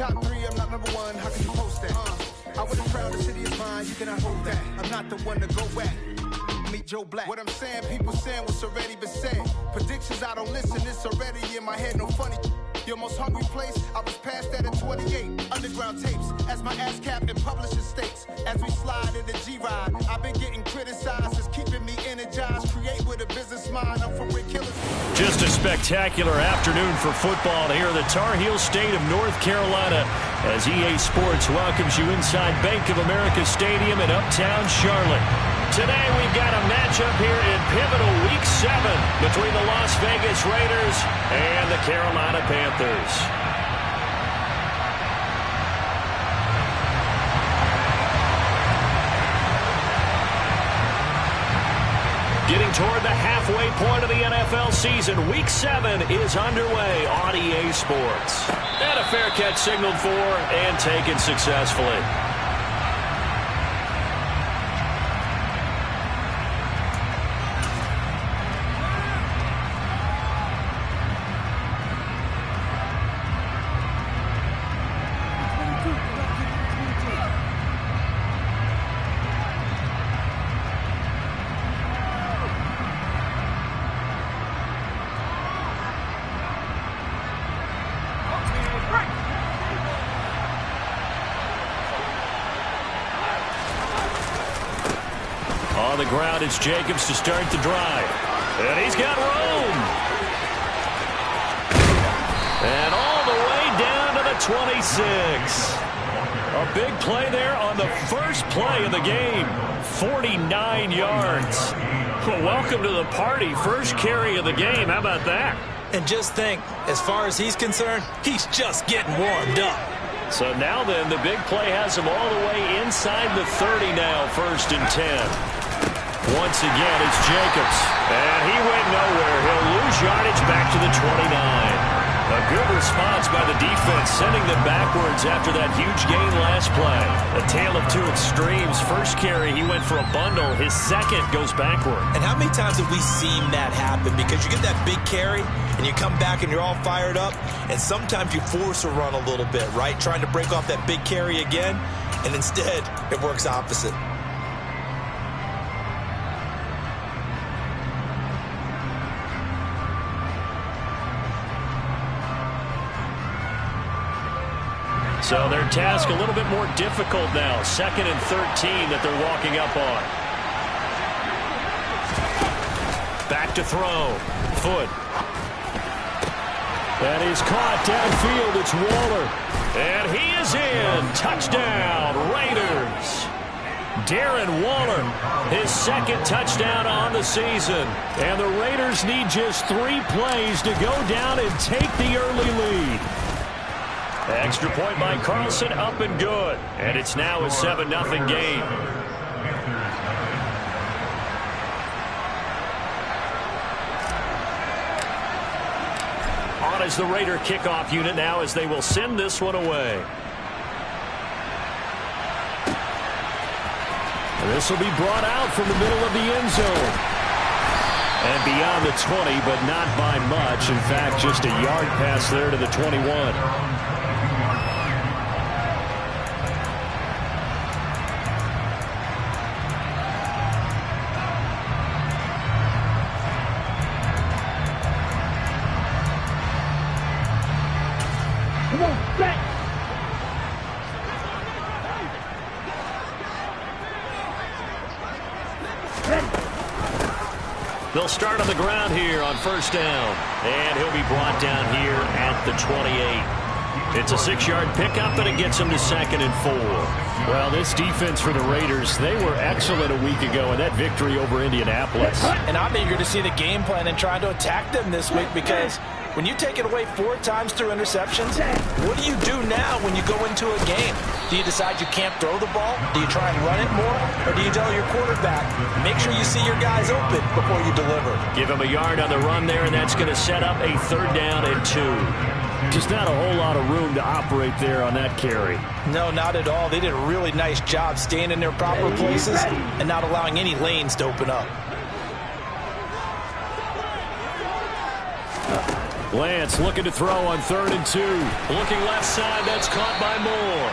top 3, I'm not number 1. How can you post that? I would have proud the city is mine. You cannot hold that. I'm not the one to go at. Meet Joe Black. What I'm saying, people saying what's already been said. Predictions, I don't listen. It's already in my head. No funny. Your most hungry place, I was past that at 28. Underground tapes, as my ass cap in publishing states. As we slide in the G-Ride, I've been getting criticized. It's keeping me energized. Create with a business mind. I'm for Rick Killers. Just a spectacular afternoon for football here in the Tar Heel state of North Carolina as EA Sports welcomes you inside Bank of America Stadium in uptown Charlotte. Today we've got a matchup here in pivotal Week 7 between the Las Vegas Raiders and the Carolina Panthers. Getting toward the halfway point of the NFL season, Week 7 is underway on EA Sports. And a fair catch signaled for and taken successfully. On the ground, it's Jacobs to start the drive. And he's got room. And all the way down to the 26. A big play there on the first play of the game. 49 yards. Well, welcome to the party. First carry of the game. How about that? And just think, as far as he's concerned, he's just getting warmed up. So now then, the big play has him all the way inside the 30 now, 1st and 10. Once again, it's Jacobs. And he went nowhere. He'll lose yardage back to the 29. A good response by the defense, sending them backwards after that huge gain last play. A tale of two extremes. First carry, he went for a bundle. His second goes backward. And how many times have we seen that happen? Because you get that big carry, and you come back and you're all fired up, and sometimes you force a run a little bit, right? Trying to break off that big carry again, and instead, it works opposite. So their task a little bit more difficult now. 2nd and 13 that they're walking up on. Back to throw. Foot. And he's caught downfield. It's Waller. And he is in. Touchdown, Raiders. Darren Waller, his 2nd touchdown on the season. And the Raiders need just 3 plays to go down and take the early lead. Extra point by Carlson, up and good. And it's now a 7-0 game. On is the Raider kickoff unit now as they will send this one away. And this will be brought out from the middle of the end zone. And beyond the 20, but not by much. In fact, just a yard pass there to the 21. They'll start on the ground here on 1st down. And he'll be brought down here at the 28. It's a 6-yard pickup, and it gets him to 2nd and 4. Well, this defense for the Raiders, they were excellent a week ago in that victory over Indianapolis. And I'm eager to see the game plan and trying to attack them this week because when you take it away 4 times through interceptions, what do you do now when you go into a game? Do you decide you can't throw the ball? Do you try and run it more? Or do you tell your quarterback, make sure you see your guys open before you deliver? Give him a yard on the run there, and that's going to set up a 3rd down and 2. Just not a whole lot of room to operate there on that carry. No, not at all. They did a really nice job staying in their proper places and not allowing any lanes to open up. Lance looking to throw on 3rd and 2. Looking left side, that's caught by Moore.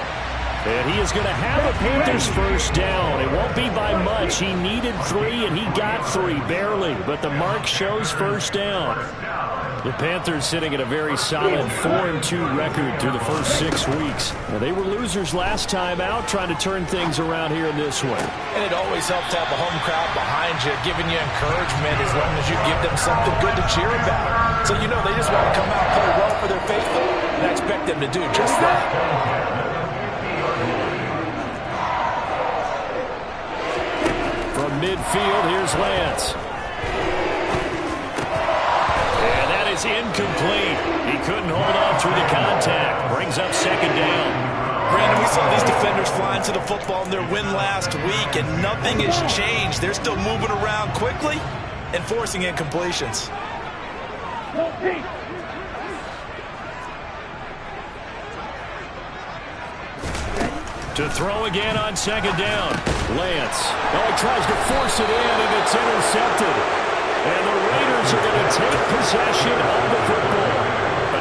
And he is going to have a Panthers first down. It won't be by much. He needed 3, and he got 3, barely. But the mark shows first down. The Panthers sitting at a very solid 4-2 record through the first 6 weeks. Now, they were losers last time out, trying to turn things around here in this one. And it always helps to have a home crowd behind you, giving you encouragement as long as you give them something good to cheer about. So you know they just want to come out and play well for their faithful, and I expect them to do just that. From midfield, here's Lance. And that is incomplete. He couldn't hold on through the contact. Brings up 2nd down. Brandon, we saw these defenders flying to the football in their win last week, and nothing has changed. They're still moving around quickly and forcing incompletions. To throw again on 2nd down. Lance. Oh, he tries to force it in, and it's intercepted. And the Raiders are going to take possession of the football.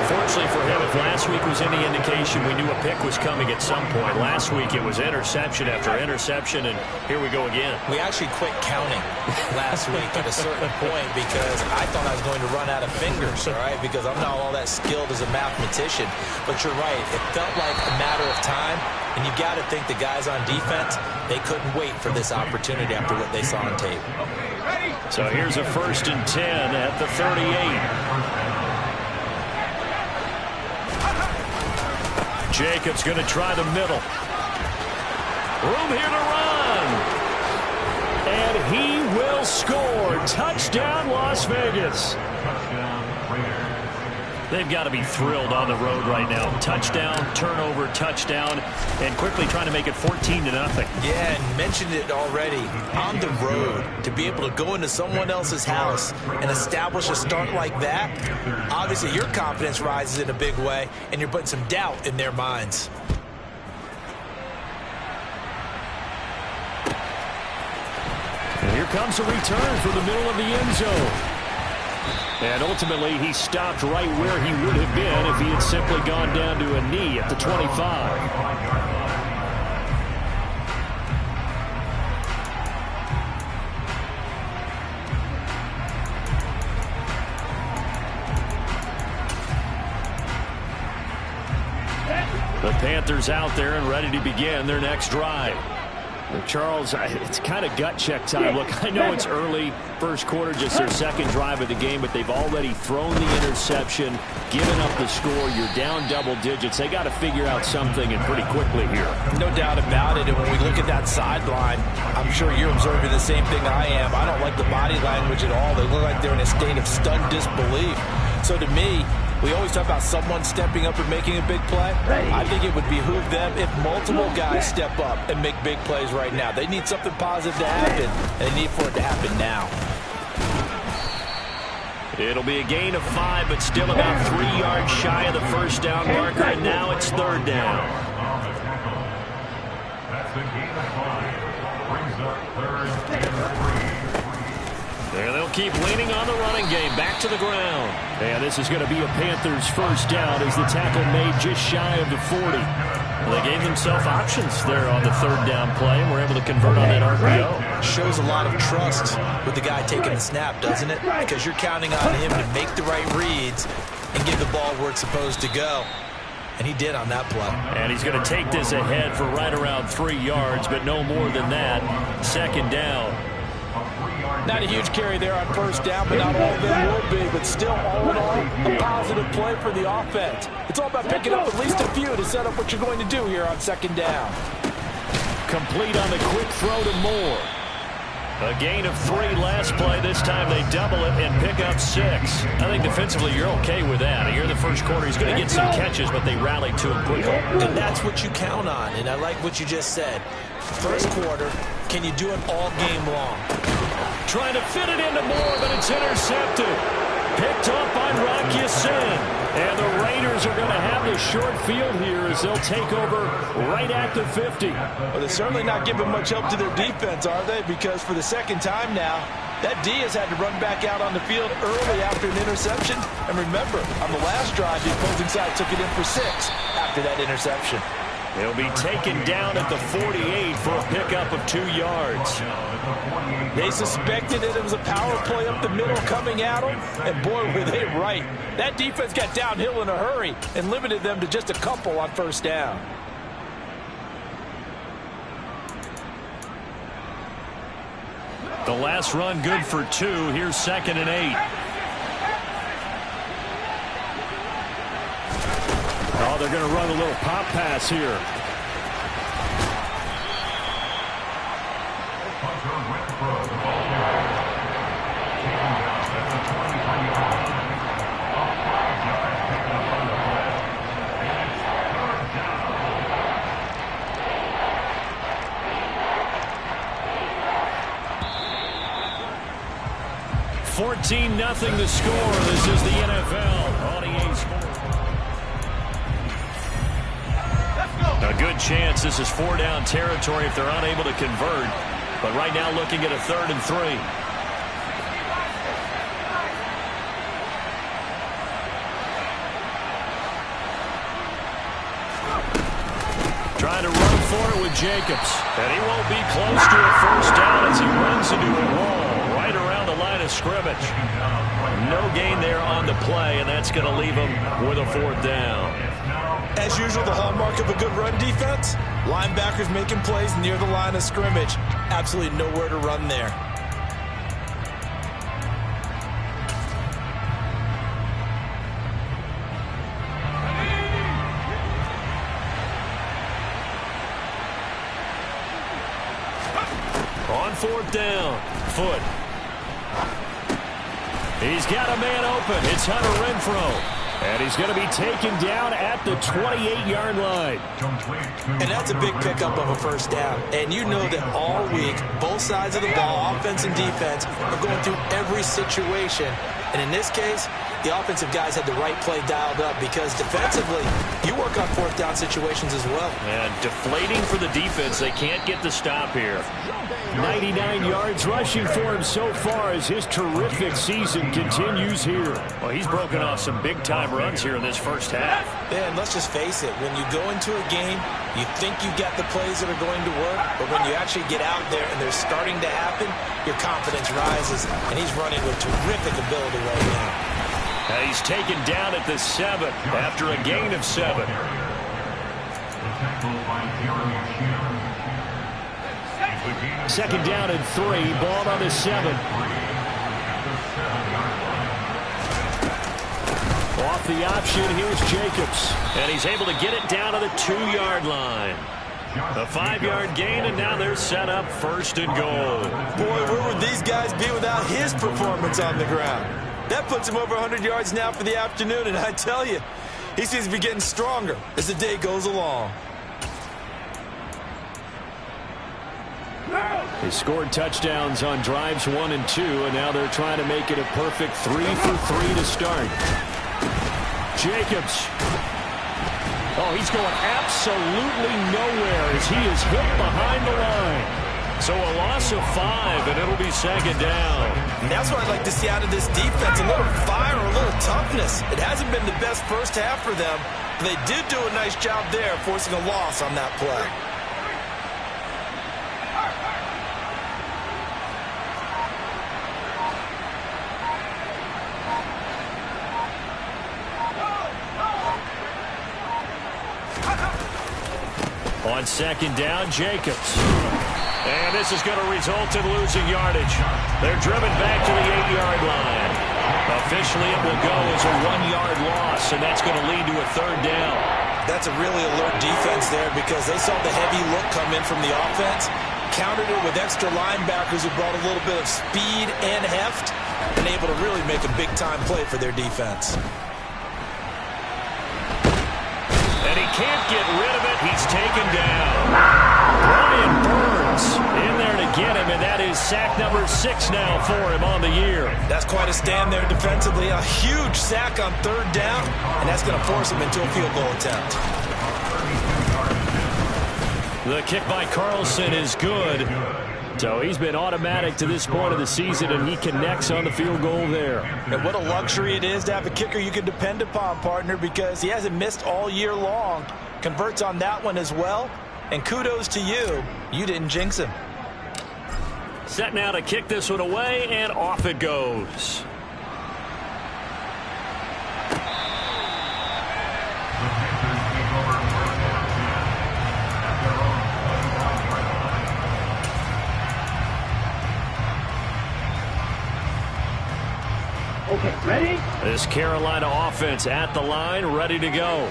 Unfortunately for him, if last week was any indication, we knew a pick was coming at some point. Last week it was interception after interception, and here we go again. We actually quit counting last week at a certain point because I thought I was going to run out of fingers, all right, because I'm not all that skilled as a mathematician. But you're right, it felt like a matter of time, and you got to think the guys on defense, they couldn't wait for this opportunity after what they saw on tape. So here's a 1st and 10 at the 38. Jacobs going to try the middle. Room here to run. And he will score. Touchdown, Las Vegas. They've got to be thrilled on the road right now. Touchdown, turnover, touchdown, and quickly trying to make it 14-0. Yeah, and mentioned it already. On the road, to be able to go into someone else's house and establish a start like that, obviously your confidence rises in a big way, and you're putting some doubt in their minds. And here comes a return from the middle of the end zone. And ultimately, he stopped right where he would have been if he had simply gone down to a knee at the 25. The Panthers out there and ready to begin their next drive. Charles, it's kind of gut check time. Look, I know it's early, first quarter, just their 2nd drive of the game, but they've already thrown the interception, given up the score. You're down double digits. They got to figure out something, and pretty quickly here. No doubt about it, and when we look at that sideline, I'm sure you're observing the same thing I am. I don't like the body language at all. They look like they're in a state of stunned disbelief. So to me, we always talk about someone stepping up and making a big play. I think it would behoove them if multiple guys step up and make big plays right now. They need something positive to happen, and they need for it to happen now. It'll be a gain of 5, but still about 3 yards shy of the first down marker, and now it's 3rd down. That's the gain of 5. Brings up 3rd and 3. There they'll keep leaning on the running game. Back to the ground. And this is going to be a Panthers first down as the tackle made just shy of the 40. Well, they gave themselves options there on the 3rd down play and were able to convert on that RPO. Shows a lot of trust with the guy taking the snap, doesn't it? Because you're counting on him to make the right reads and give the ball where it's supposed to go. And he did on that play. And he's going to take this ahead for right around 3 yards, but no more than that. 2nd down. Not a huge carry there on first down, but not all of them will be. But still, all in all, a positive play for the offense. It's all about picking up at least a few to set up what you're going to do here on 2nd down. Complete on the quick throw to Moore. A gain of 3 last play. This time they double it and pick up 6. I think defensively you're okay with that. Here in the first quarter, he's going to get some catches, but they rallied to him quickly. And that's what you count on, and I like what you just said. First quarter, can you do it all game long? Trying to fit it into Moore, but it's intercepted. Picked off by Rocky Sin. And the Raiders are going to have the short field here as they'll take over right at the 50. Well, they're certainly not giving much help to their defense, are they? Because for the 2nd time now, That D has had to run back out on the field early after an interception. And remember, on the last drive, the opposing side took it in for 6 after that interception. He'll be taken down at the 48 for a pickup of 2 yards. They suspected that it was a power play up the middle coming at them, and boy, were they right. That defense got downhill in a hurry and limited them to just a couple on first down. The last run good for 2. Here's 2nd and 8. Oh, they're going to run a little pop pass here. Nothing to score. This is the NFL on EA Sports. A good chance this is 4-down territory if they're unable to convert. But right now looking at a 3rd and 3. Trying to run for it with Jacobs. And he won't be close to a first down as he runs into a wall right around the line of scrimmage. No gain there on the play, and that's going to leave him with a 4th down. As usual, the hallmark of a good run defense, linebackers making plays near the line of scrimmage. Absolutely nowhere to run there. On 4th down, Foot. He's got a man open. It's Hunter Renfrow. And he's going to be taken down at the 28-yard line. And that's a big pickup of a first down. And you know that all week, both sides of the ball, offense and defense, are going through every situation. And in this case, the offensive guys had the right play dialed up because defensively, you work on 4th down situations as well. And deflating for the defense. They can't get the stop here. 99 yards rushing for him so far as his terrific season continues here. Well, he's broken off some big-time runs here in this first half. And let's just face it, when you go into a game, you think you got the plays that are going to work, but when you actually get out there and they're starting to happen, your confidence rises, and he's running with terrific ability right now. He's taken down at the 7 after a gain of 7. Second down and 3. Ball on the 7. Off the option, here's Jacobs. And he's able to get it down to the 2-yard line. A 5-yard gain, and now they're set up 1st and goal. Boy, where would these guys be without his performance on the ground? That puts him over 100 yards now for the afternoon, and I tell you, he seems to be getting stronger as the day goes along. They scored touchdowns on drives 1 and 2, and now they're trying to make it a perfect 3 for 3 to start. Jacobs. Oh, he's going absolutely nowhere as he is hit behind the line. So a loss of 5, and it'll be 2nd down. And that's what I'd like to see out of this defense, a little fire, a little toughness. It hasn't been the best first half for them, but they did do a nice job there forcing a loss on that play. On 2nd down, Jacobs. And this is going to result in losing yardage. They're driven back to the 8-yard line. Officially, it will go as a 1-yard loss, and that's going to lead to a 3rd down. That's a really alert defense there because they saw the heavy look come in from the offense, countered it with extra linebackers who brought a little bit of speed and heft, and able to really make a big-time play for their defense. And he can't get rid of it. He's taken down. Brian Burns in there to get him, and that is sack number 6 now for him on the year. That's quite a stand there defensively. A huge sack on 3rd down, and that's going to force him into a field goal attempt. The kick by Carlson is good. So he's been automatic to this point of the season, and he connects on the field goal there. And what a luxury it is to have a kicker you can depend upon, partner, because he hasn't missed all year long. Converts on that one as well. And kudos to you. You didn't jinx him. Set now to kick this one away, and off it goes. Okay, ready? This Carolina offense at the line, ready to go.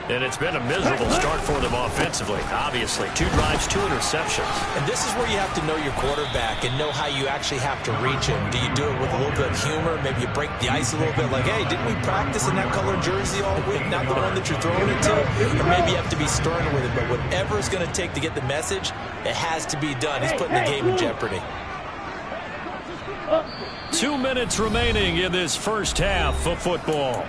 And it's been a miserable start for them offensively, obviously. 2 drives, 2 interceptions. And this is where you have to know your quarterback and know how you actually have to reach him. Do you do it with a little bit of humor? Maybe you break the ice a little bit like, hey, didn't we practice in that color jersey all week? Not the one that you're throwing it to? Or maybe you have to be stern with it. But whatever it's going to take to get the message, it has to be done. He's putting the game in jeopardy. 2 minutes remaining in this first half of football.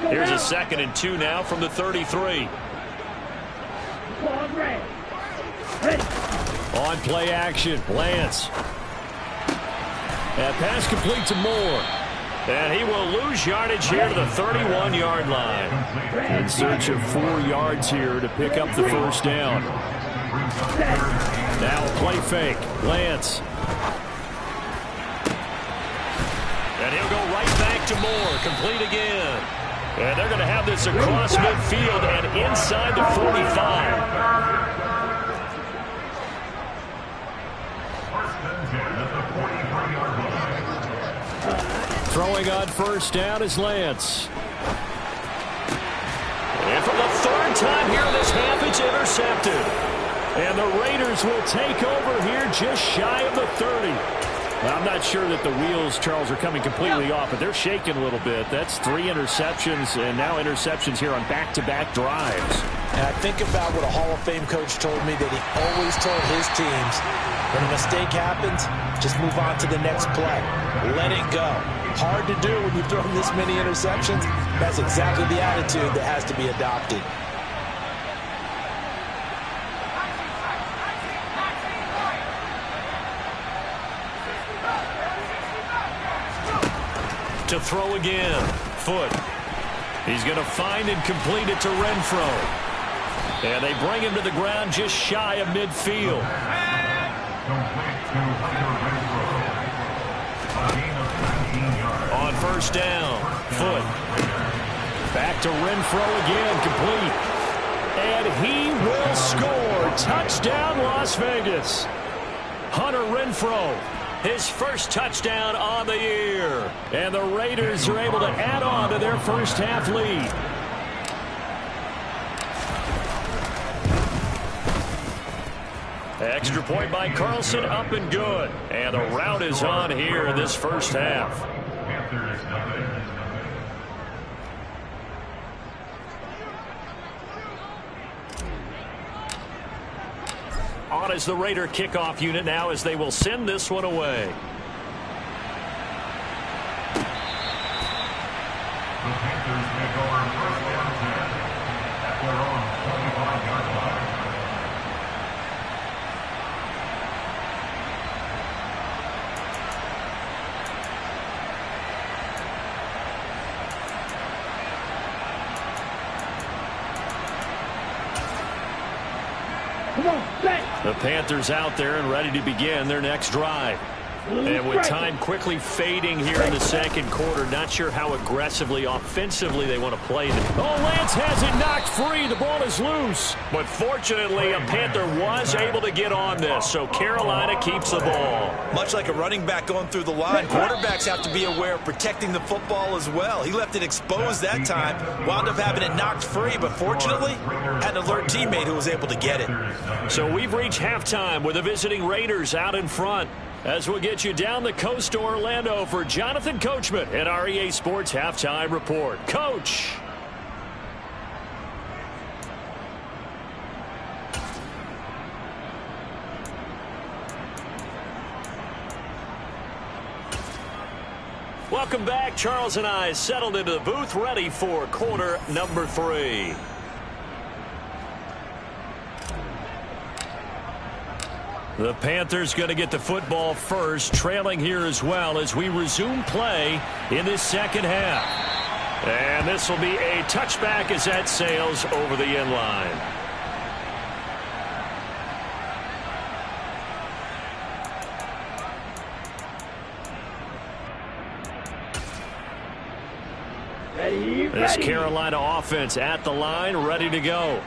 Here's a 2nd and 2 now from the 33. On play action, Lance. And pass complete to Moore. And he will lose yardage here to the 31-yard line. In search of 4 yards here to pick up the first down. Now a play fake, Lance. And he'll go right back to Moore, complete again. And they're going to have this across midfield and inside the 45. Throwing on first down is Lance. And for the 3rd time here in this half, it's intercepted. And the Raiders will take over here just shy of the 30. Well, I'm not sure that the wheels, Charles, are coming completely off, but they're shaking a little bit. That's 3 interceptions, and now interceptions here on back-to-back drives. And I think about what a Hall of Fame coach told me that he always told his teams, when a mistake happens, just move on to the next play. Let it go. Hard to do when you've thrown this many interceptions. That's exactly the attitude that has to be adopted. To throw again. Foot. He's going to find and complete it to Renfro. And they bring him to the ground just shy of midfield. On first down. Foot. Back to Renfro again. Complete. And he will score. Touchdown, Las Vegas. Hunter Renfro. His first touchdown on the year. And the Raiders are able to add on to their first half lead. Extra point by Carlson, up and good. And the route is on here in this first half. On is the Raider kickoff unit now as they will send this one away. The Panthers take over first down 10 at their own 25-yard line. Come on, back. The Panthers out there and ready to begin their next drive. And with time quickly fading here in the second quarter, not sure how aggressively, offensively they want to play. Oh, Lance has it knocked free. The ball is loose. But fortunately, a Panther was able to get on this, so Carolina keeps the ball. Much like a running back going through the line, quarterbacks have to be aware of protecting the football as well. He left it exposed that time, wound up having it knocked free, but fortunately, had an alert teammate who was able to get it. So we've reached halftime with the visiting Raiders out in front. as we'll get you down the coast to Orlando for Jonathan Coachman at our EA Sports Halftime Report. Coach. Welcome back. Charles and I settled into the booth, ready for quarter number 3. The Panthers going to get the football first, trailing here as well as we resume play in this second half. And this will be a touchback as that sails over the end line. This Carolina offense at the line, ready to go.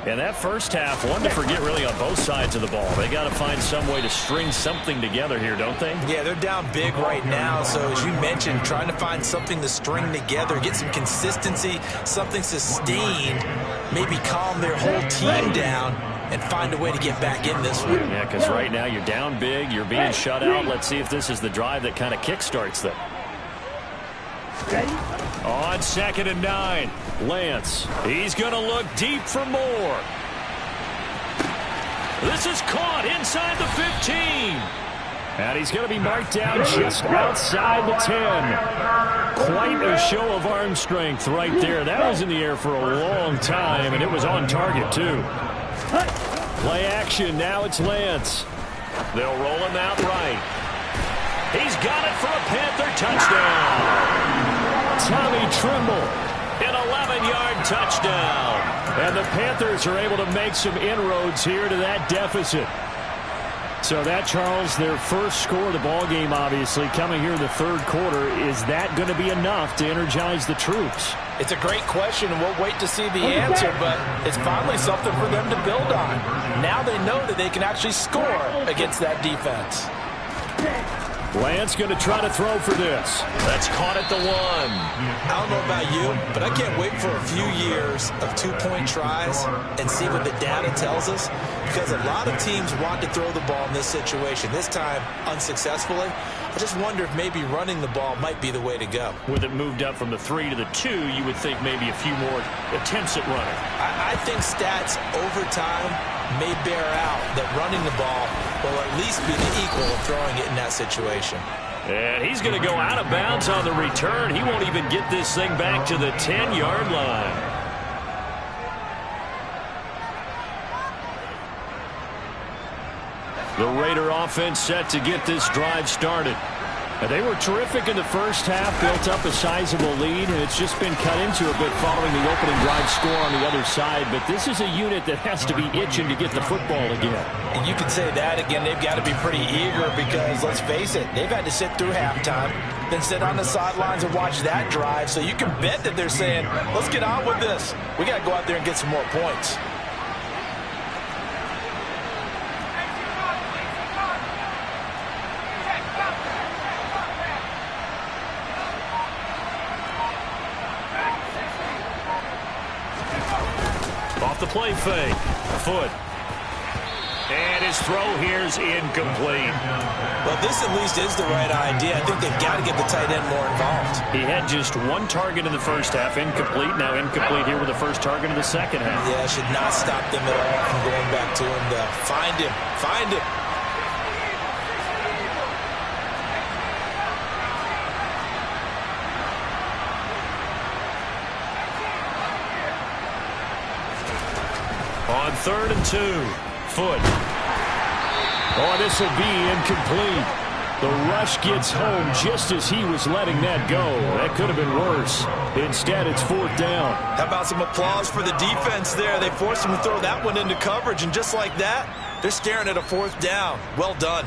And that first half, one to forget really on both sides of the ball. They got to find some way to string something together here, don't they? Yeah, they're down big right now. So as you mentioned, trying to find something to string together, get some consistency, something sustained, maybe calm their whole team down and find a way to get back in this one. Yeah, because right now you're down big, you're being shut out. Let's see if this is the drive that kind of kickstarts them. On 2nd and 9, Lance. He's going to look deep for more. This is caught inside the 15. And he's going to be marked down just outside the 10. Quite a show of arm strength right there. That was in the air for a long time, and it was on target, too. Play action. Now it's Lance. They'll roll him out right. He's got it for a Panther touchdown. Tommy Trimble, an 11-yard touchdown. And the Panthers are able to make some inroads here to that deficit. So that, Charles, their first score of the ball game, obviously, coming here in the third quarter. Is that going to be enough to energize the troops? It's a great question, and we'll wait to see the answer, but it's finally something for them to build on. Now they know that they can actually score against that defense. Lance going to try to throw for this. That's caught at the 1. I don't know about you, but I can't wait for a few years of two-point tries and see what the data tells us, because a lot of teams want to throw the ball in this situation, this time unsuccessfully. I just wonder if maybe running the ball might be the way to go. With it moved up from the 3 to the 2, you would think maybe a few more attempts at running. I think stats over time may bear out that running the ball will at least be the equal of throwing it in that situation. And he's going to go out of bounds on the return. He won't even get this thing back to the 10-yard line. The Raider offense set to get this drive started. And they were terrific in the first half, built up a sizable lead, and it's just been cut into a bit following the opening drive score on the other side. But this is a unit that has to be itching to get the football again. And you can say that again. They've got to be pretty eager because, let's face it, they've had to sit through halftime, then sit on the sidelines and watch that drive. So you can bet that they're saying, let's get on with this. We got to go out there and get some more points. Off the play fake. Foot. And his throw here's incomplete. Well, this at least is the right idea. I think they've got to get the tight end more involved. He had just one target in the first half, incomplete. Now incomplete here with the first target in the second half. Yeah, it should not stop them at all from going back to him to find him. Find him. On 3rd and 2. Foot. Oh, this will be incomplete. The rush gets home just as he was letting that go. That could have been worse. Instead, it's 4th down. How about some applause for the defense there? They forced him to throw that one into coverage, and just like that, they're staring at a 4th down. Well done.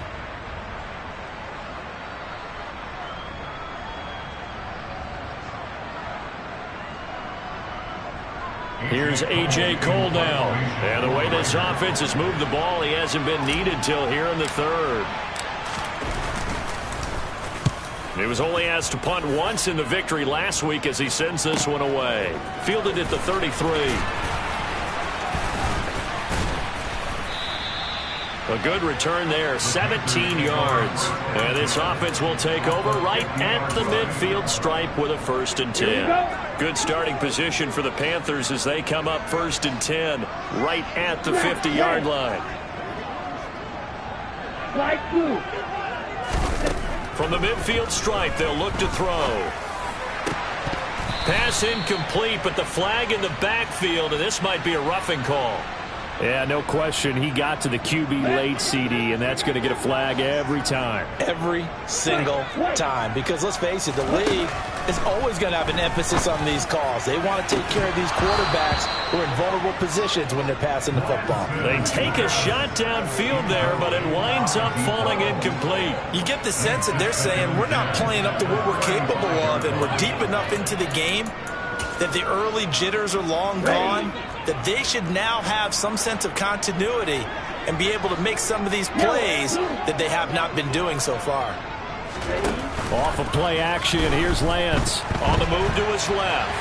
Here's A.J. Cole now. And the way this offense has moved the ball, he hasn't been needed till here in the 3rd. He was only asked to punt once in the victory last week as he sends this one away. Fielded at the 33. A good return there, 17 yards. And this offense will take over right at the midfield stripe with a 1st and 10. Good starting position for the Panthers as they come up 1st and 10 right at the 50-yard line. From the midfield stripe, they'll look to throw. Pass incomplete, but the flag in the backfield, and this might be a roughing call. Yeah, no question. He got to the QB late, CD, and that's going to get a flag every time. Every single time. Because let's face it, the league is always going to have an emphasis on these calls. They want to take care of these quarterbacks who are in vulnerable positions when they're passing the football. They take a shot downfield there, but it winds up falling incomplete. You get the sense that they're saying we're not playing up to what we're capable of, and we're deep enough into the game that the early jitters are long gone, that they should now have some sense of continuity and be able to make some of these plays that they have not been doing so far. Off of play action, here's Lance on the move to his left.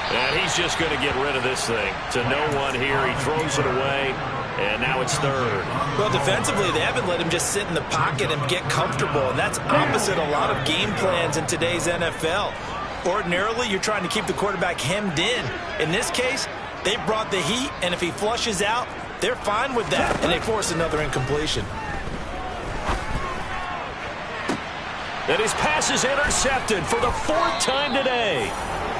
And he's just going to get rid of this thing. To no one here, he throws it away, and now it's 3rd. Well, defensively, they haven't let him just sit in the pocket and get comfortable, and that's opposite a lot of game plans in today's NFL. Ordinarily, you're trying to keep the quarterback hemmed in. In this case, they brought the heat, and if he flushes out, they're fine with that, and they force another incompletion. And his pass is intercepted for the 4th time today.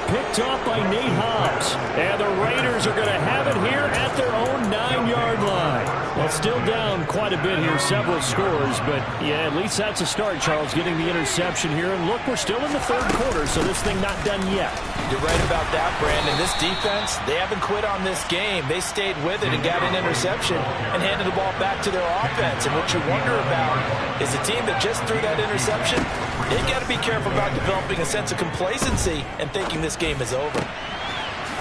Picked off by Nate Hobbs. And the Raiders are going to have it here at their own 9-yard line. Well, still down quite a bit here, several scores. But, yeah, at least that's a start, Charles, getting the interception here. And, look, we're still in the 3rd quarter, so this thing not done yet. You're right about that, Brandon. This defense, they haven't quit on this game. They stayed with it and got an interception and handed the ball back to their offense. And what you wonder about is the team that just threw that interception, they got to be careful about developing a sense of complacency and thinking this game is over.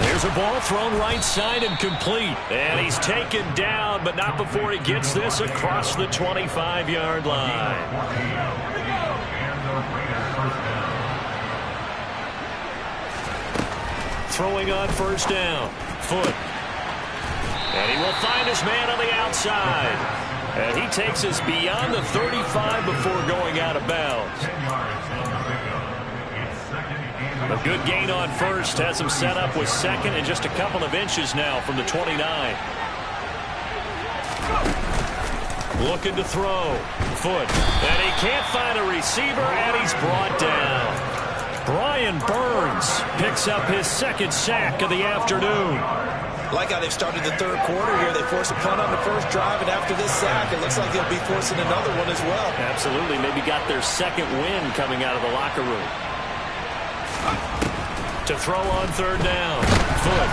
There's a ball thrown right side and complete. And he's taken down, but not before he gets this across the 25-yard line. Throwing on 1st down. Foot. And he will find his man on the outside. And he takes us beyond the 35 before going out of bounds. A good gain on 1st. Has him set up with 2nd and just a couple of inches now from the 29. Looking to throw. Foot. And he can't find a receiver, and he's brought down. Brian Burns picks up his 2nd sack of the afternoon. Like how they've started the 3rd quarter here. They force a punt on the 1st drive, and after this sack, it looks like they'll be forcing another one as well. Absolutely. Maybe got their 2nd win coming out of the locker room. To throw on 3rd down. Foot.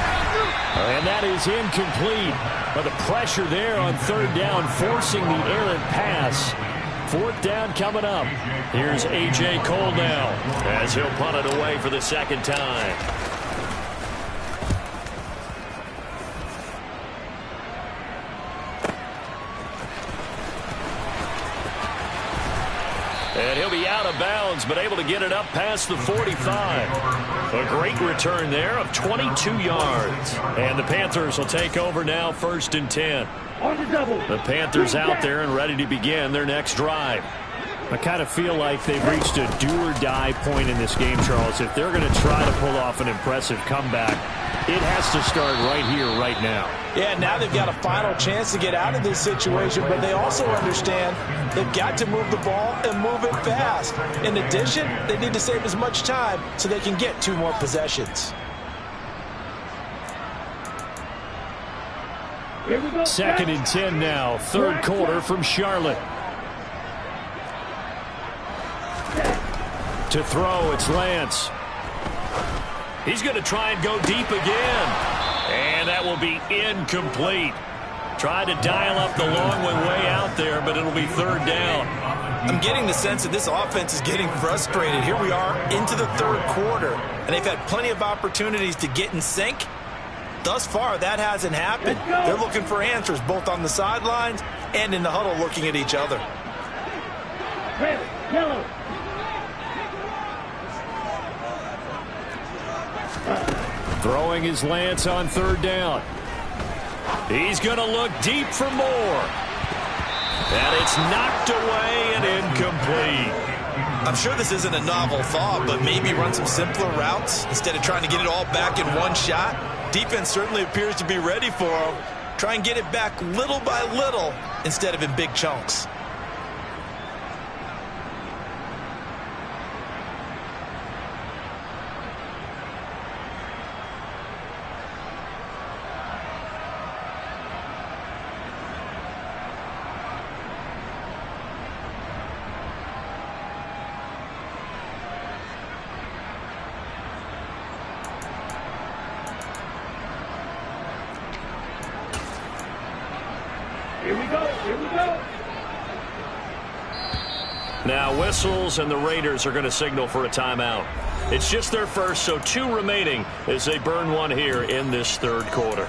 And that is incomplete. But the pressure there on 3rd down, forcing the errant pass. 4th down coming up. Here's A.J. Cole now as he'll punt it away for the 2nd time. And he'll be out of bounds, but able to get it up past the 45. A great return there of 22 yards. And the Panthers will take over now, 1st and 10. The Panthers out there and ready to begin their next drive. I kind of feel like they've reached a do-or-die point in this game, Charles. If they're going to try to pull off an impressive comeback, it has to start right here, right now. Yeah, now they've got a final chance to get out of this situation, but they also understand they've got to move the ball and move it fast. In addition, they need to save as much time so they can get 2 more possessions. 2nd and 10 now, 3rd quarter from Charlotte. To throw, it's Lance. He's going to try and go deep again. And that will be incomplete. Tried to dial up the long one way out there, but it'll be 3rd down. I'm getting the sense that this offense is getting frustrated. Here we are into the 3rd quarter, and they've had plenty of opportunities to get in sync. Thus far, that hasn't happened. They're looking for answers both on the sidelines and in the huddle looking at each other. Red, yellow. Throwing his Lance on 3rd down. He's going to look deep for more. And it's knocked away and incomplete. I'm sure this isn't a novel thought, but maybe run some simpler routes instead of trying to get it all back in one shot. Defense certainly appears to be ready for him. Try and get it back little by little instead of in big chunks. Here we go. Here we go. Now whistles, and the Raiders are going to signal for a timeout. It's just their first, so 2 remaining as they burn one here in this third quarter.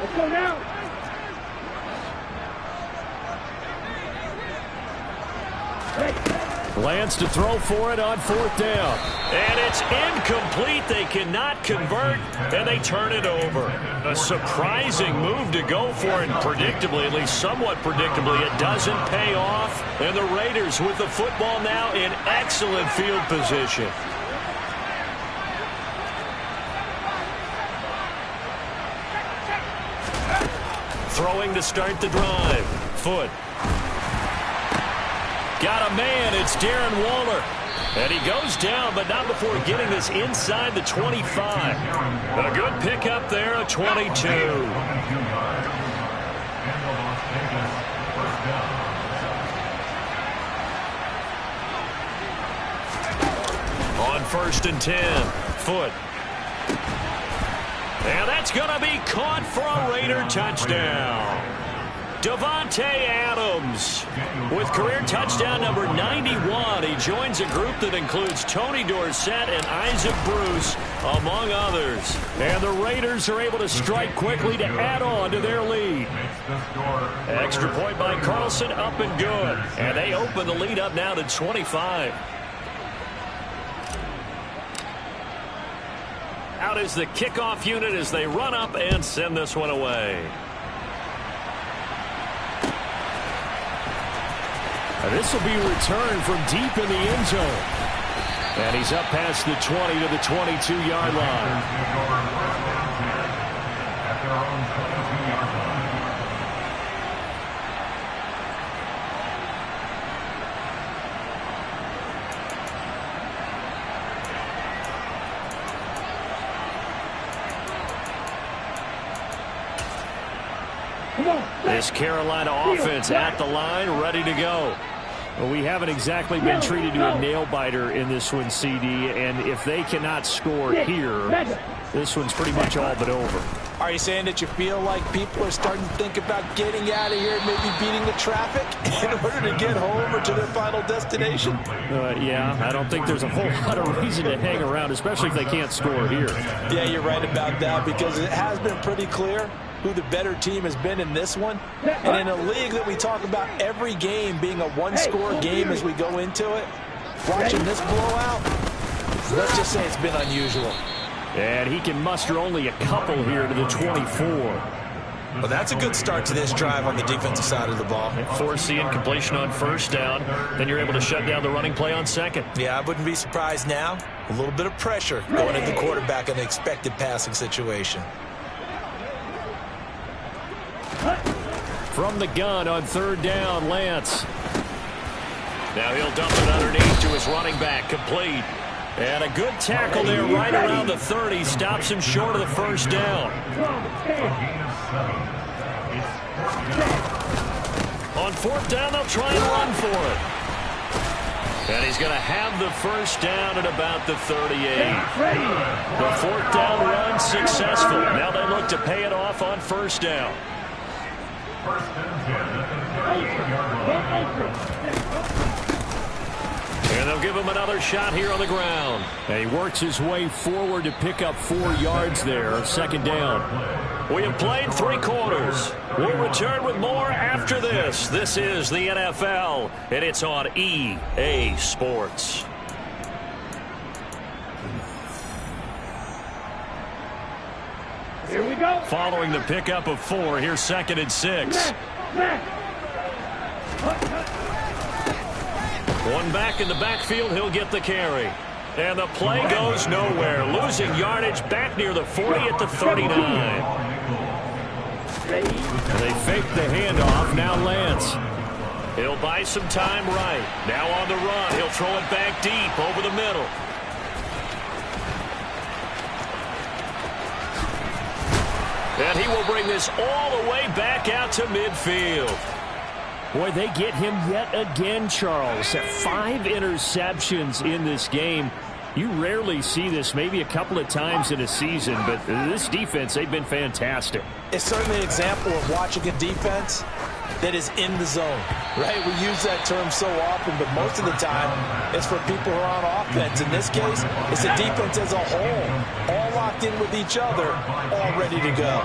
Let's go now. Lance to throw for it on 4th down. And it's incomplete. They cannot convert, and they turn it over. A surprising move to go for it, and predictably, at least somewhat predictably, it doesn't pay off. And the Raiders with the football now in excellent field position. Throwing to start the drive. Foot. Got a man. It's Darren Waller. And he goes down, but not before getting this inside the 25. A good pickup there, a 22. On 1st and 10. Foot. And that's going to be caught for a Raider touchdown. Davante Adams with career touchdown number 91. He joins a group that includes Tony Dorsett and Isaac Bruce, among others. And the Raiders are able to strike quickly to add on to their lead. Extra point by Carlson, up and good. And they open the lead up now to 25. Out is the kickoff unit as they run up and send this one away. And this will be returned from deep in the end zone. And he's up past the 20 to the 22-yard line. This Carolina offense at the line, ready to go. Well, we haven't exactly been treated to a nail-biter in this one, CD, and if they cannot score here, this one's pretty much all but over. Are you saying that you feel like people are starting to think about getting out of here and maybe beating the traffic in order to get home or to their final destination? Yeah, I don't think there's a whole lot of reason to hang around, especially if they can't score here. Yeah, you're right about that, because it has been pretty clear who the better team has been in this one. And in a league that we talk about every game being a one-score game as we go into it, watching this blowout, let's just say it's been unusual. And he can muster only a couple here to the 24. Well, that's a good start to this drive on the defensive side of the ball. Force the incompletion on 1st down. Then you're able to shut down the running play on 2nd. Yeah, I wouldn't be surprised now. A little bit of pressure going at the quarterback in an expected passing situation. From the gun on 3rd down, Lance. Now he'll dump it underneath to his running back, complete. And a good tackle there right around the 30. Stops him short of the 1st down. On 4th down, they'll try and run for it. And he's going to have the 1st down at about the 38. The 4th down run successful. Now they look to pay it off on 1st down. And they'll give him another shot here on the ground. And he works his way forward to pick up 4 yards there. Second down. We have played 3 quarters. We'll return with more after this. This is the NFL, and it's on EA Sports. Here we go. Following the pickup of 4, here's 2nd and 6. One back in the backfield, he'll get the carry. And the play goes nowhere. Losing yardage back near the 40 at the 39. They fake the handoff. Now Lance. He'll buy some time right. Now on the run. He'll throw it back deep over the middle. And he will bring this all the way back out to midfield. Boy, they get him yet again, Charles. 5 interceptions in this game. You rarely see this, maybe a couple of times in a season, but this defense, they've been fantastic. It's certainly an example of watching a defense that is in the zone, right? We use that term so often, but most of the time it's for people who are on offense. In this case, it's the defense as a whole, all locked in with each other, all ready to go.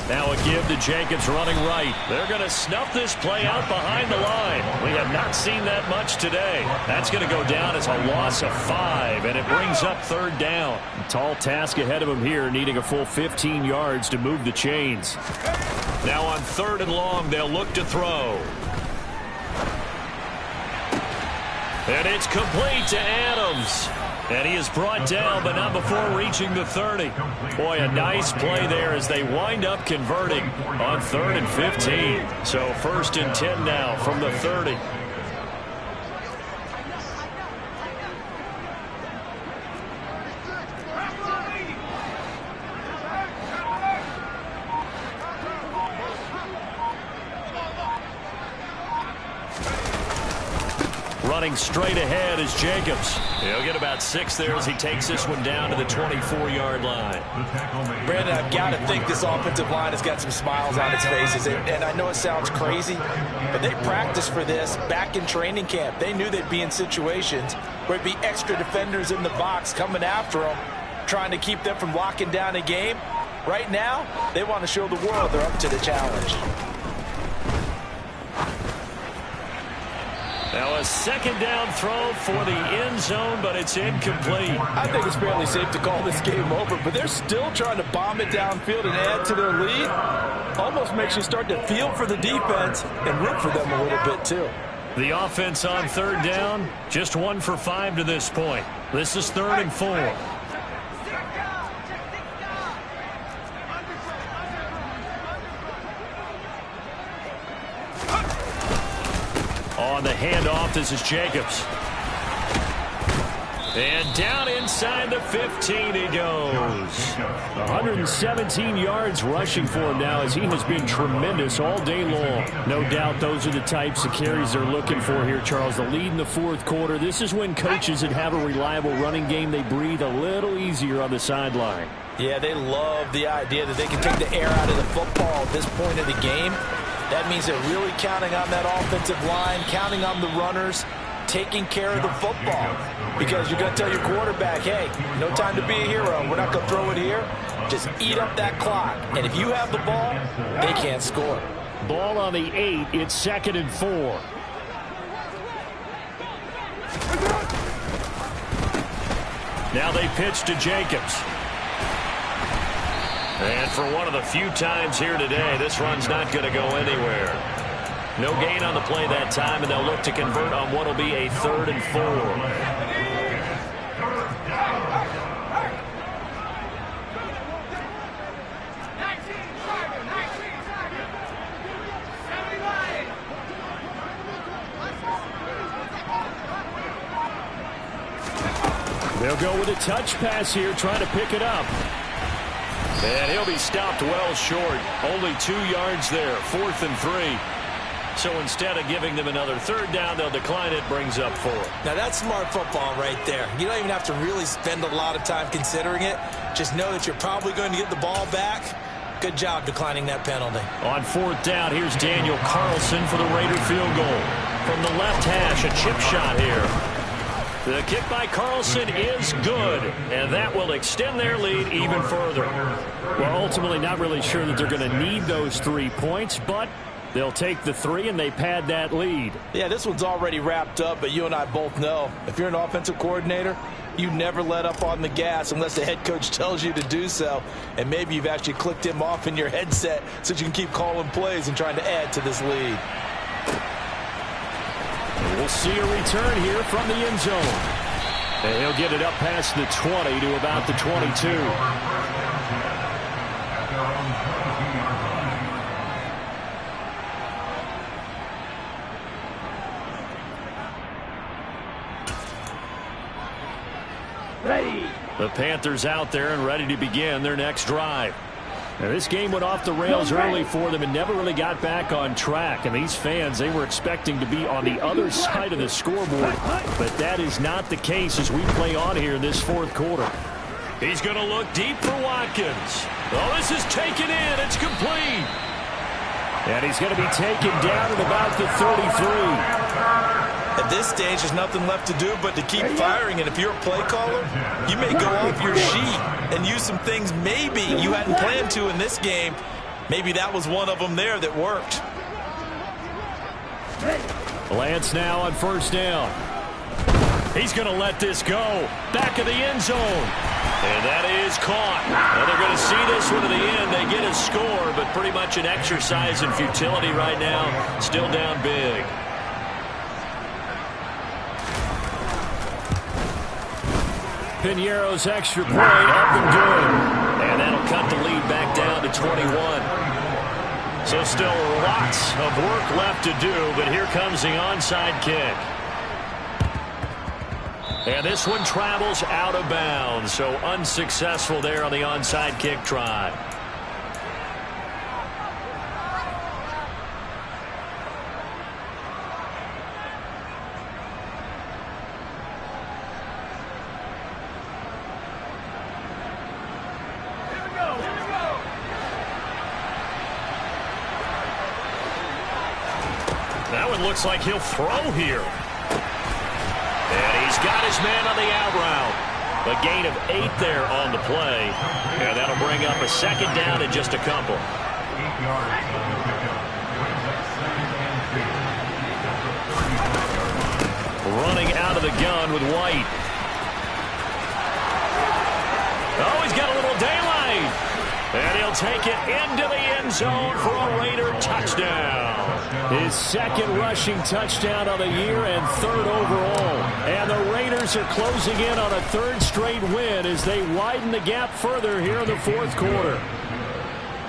Now a give to Jacobs running right. They're going to snuff this play out behind the line. We have not seen that much today. That's going to go down as a loss of 5, and it brings up 3rd down. A tall task ahead of him here, needing a full 15 yards to move the chains. Now on 3rd and long, they'll look to throw. And it's complete to Adams. And he is brought down, but not before reaching the 30. Boy, a nice play there as they wind up converting on 3rd and 15. So 1st and 10 now from the 30. Running straight ahead is Jacobs. He'll get about 6 there as he takes this one down to the 24-yard line. Brandon, I've got to think this offensive line has got some smiles on its faces. And I know it sounds crazy, but they practiced for this back in training camp. They knew they'd be in situations where it'd be extra defenders in the box coming after them, trying to keep them from locking down a game. Right now, they want to show the world they're up to the challenge. Now a 2nd down throw for the end zone, but it's incomplete. I think it's fairly safe to call this game over, but they're still trying to bomb it downfield and add to their lead. Almost makes you start to feel for the defense and root for them a little bit too. The offense on 3rd down, just 1 for 5 to this point. This is 3rd and 4. On the handoff, this is Jacobs. And down inside the 15 he goes. 117 yards rushing for him now as he has been tremendous all day long. No doubt those are the types of carries they're looking for here, Charles. The lead in the 4th quarter. This is when coaches that have a reliable running game, they breathe a little easier on the sideline. Yeah, they love the idea that they can take the air out of the football at this point of the game. That means they're really counting on that offensive line, counting on the runners, taking care of the football. Because you're going to tell your quarterback, hey, no time to be a hero. We're not going to throw it here. Just eat up that clock. And if you have the ball, they can't score. Ball on the 8. It's 2nd and 4. Now they pitch to Jacobs. And for one of the few times here today, this run's not going to go anywhere. No gain on the play that time, and they'll look to convert on what will be a 3rd and 4. They'll go with a touch pass here, trying to pick it up. And he'll be stopped well short. Only 2 yards there. 4th and 3. So instead of giving them another third down, they'll decline it, brings up 4. Now, that's smart football right there. You don't even have to really spend a lot of time considering it. Just know that you're probably going to get the ball back. Good job declining that penalty. On 4th down, here's Daniel Carlson for the Raider field goal. From the left hash, a chip shot here. The kick by Carlson is good, and that will extend their lead even further. Well, ultimately not really sure that they're going to need those 3 points, but they'll take the 3 and they pad that lead. Yeah, this one's already wrapped up, but you and I both know if you're an offensive coordinator, you never let up on the gas unless the head coach tells you to do so. And maybe you've actually clicked him off in your headset so you can keep calling plays and trying to add to this lead. We'll see a return here from the end zone. And he'll get it up past the 20 to about the 22. Ready. The Panthers out there and ready to begin their next drive. Now, this game went off the rails early for them and never really got back on track. And these fans, they were expecting to be on the other side of the scoreboard. But that is not the case as we play on here in this 4th quarter. He's going to look deep for Watkins. Oh, this is taken in. It's complete. And he's going to be taken down at about the 33. At this stage, there's nothing left to do but to keep firing. And if you're a play caller, you may go off your sheet and use some things maybe you hadn't planned to in this game. Maybe that was one of them there that worked. Lance now on 1st down. He's going to let this go. Back of the end zone. And that is caught. Well, they're going to see this one to the end. They get a score, but pretty much an exercise in futility right now. Still down big. Piñeiro's extra point up and good. And that'll cut the lead back down to 21. So still lots of work left to do, but here comes the onside kick. And this one travels out of bounds, so unsuccessful there on the onside kick try. That one looks like he'll throw here. And he's got his man on the out route. A gain of 8 there on the play. And that'll bring up a 2nd down and just a couple. 8 yards on the pickup. Running out of the gun with White. Oh, he's got a little daylight. And he'll take it into the end zone for a Raider touchdown. His 2nd rushing touchdown of the year and 3rd overall. And the Raiders are closing in on a 3rd straight win as they widen the gap further here in the 4th quarter.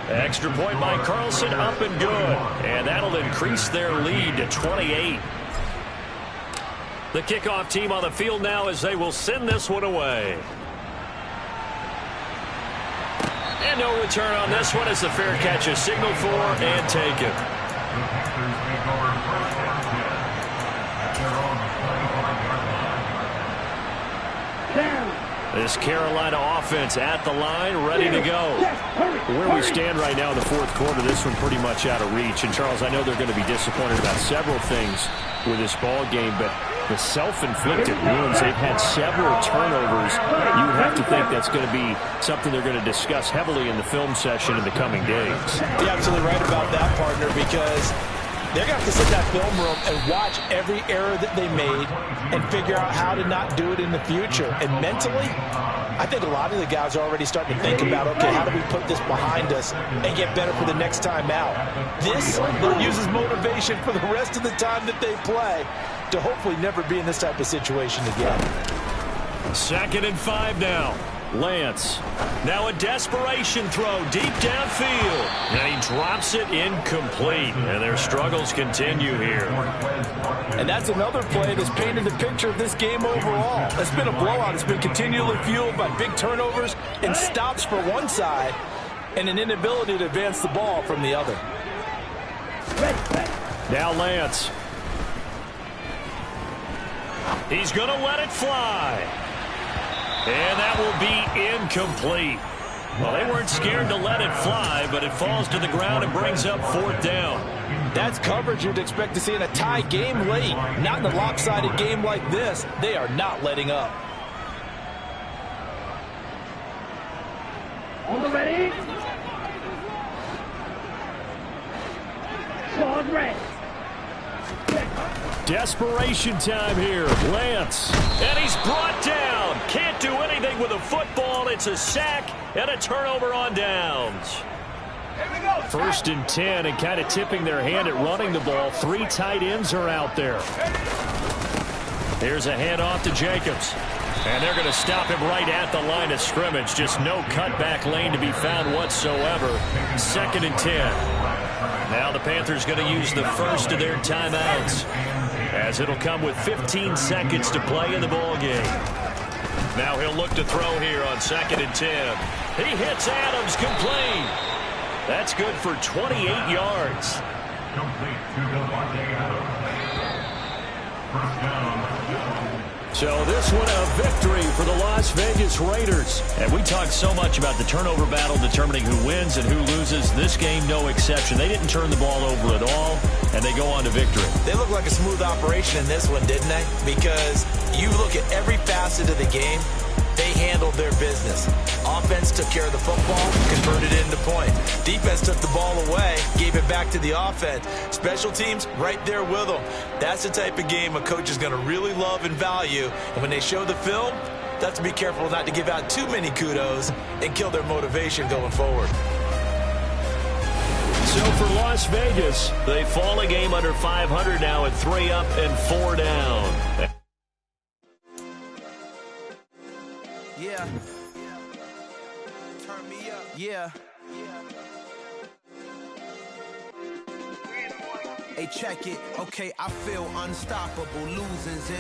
Extra point by Carlson, up and good. And that'll increase their lead to 28. The kickoff team on the field now as they will send this one away. And no return on this one as the fair catch is signaled for and taken. The Panthers take over 1st and 10 at their own 25-yard line. This Carolina offense at the line, ready to go. Where we stand right now in the 4th quarter, this one pretty much out of reach. And, Charles, I know they're going to be disappointed about several things with this ball game, but the self-inflicted wounds, they've had several turnovers. You would have to think that's going to be something they're going to discuss heavily in the film session in the coming days. You're absolutely right about that, partner, because they're going to have to sit in that film room and watch every error that they made and figure out how to not do it in the future. And mentally, I think a lot of the guys are already starting to think about, okay, how do we put this behind us and get better for the next time out? This will use as motivation for the rest of the time that they play to hopefully never be in this type of situation again. 2nd and 5 now. Lance. Now a desperation throw deep downfield. And he drops it incomplete. And their struggles continue here. And that's another play that's painted the picture of this game overall. It's been a blowout. It's been continually fueled by big turnovers and stops for one side and an inability to advance the ball from the other. Now Lance. He's going to let it fly. And that will be incomplete. Well, they weren't scared to let it fly, but it falls to the ground and brings up 4th down. That's coverage you'd expect to see in a tie game late. Not in a lopsided game like this. They are not letting up. On the ready. Sword red. Desperation time here. Lance. And he's brought down. Can't do anything with a football. It's a sack and a turnover on downs. 1st and 10, and kind of tipping their hand at running the ball. 3 tight ends are out there. Here's a handoff to Jacobs. And they're going to stop him right at the line of scrimmage. Just no cutback lane to be found whatsoever. 2nd and 10. Now the Panthers going to use the first of their timeouts, as it'll come with 15 seconds to play in the ball game. Now he'll look to throw here on 2nd and 10. He hits Adams complete. That's good for 28 yards. Complete to Devontae Adams. 1st down. So this one a victory for the Las Vegas Raiders. And we talked so much about the turnover battle determining who wins and who loses. This game, no exception. They didn't turn the ball over at all, and they go on to victory. They look like a smooth operation in this one, didn't they? Because you look at every facet of the game, they handled their business. Offense took care of the football, converted it into points. Defense took the ball away, gave it back to the offense. Special teams, right there with them. That's the type of game a coach is going to really love and value. And when they show the film, they have to be careful not to give out too many kudos and kill their motivation going forward. So for Las Vegas, they fall a game under 500 now at 3 up and 4 down. Yeah. Turn me up. Yeah. Hey, check it. Okay, I feel unstoppable. Losing's in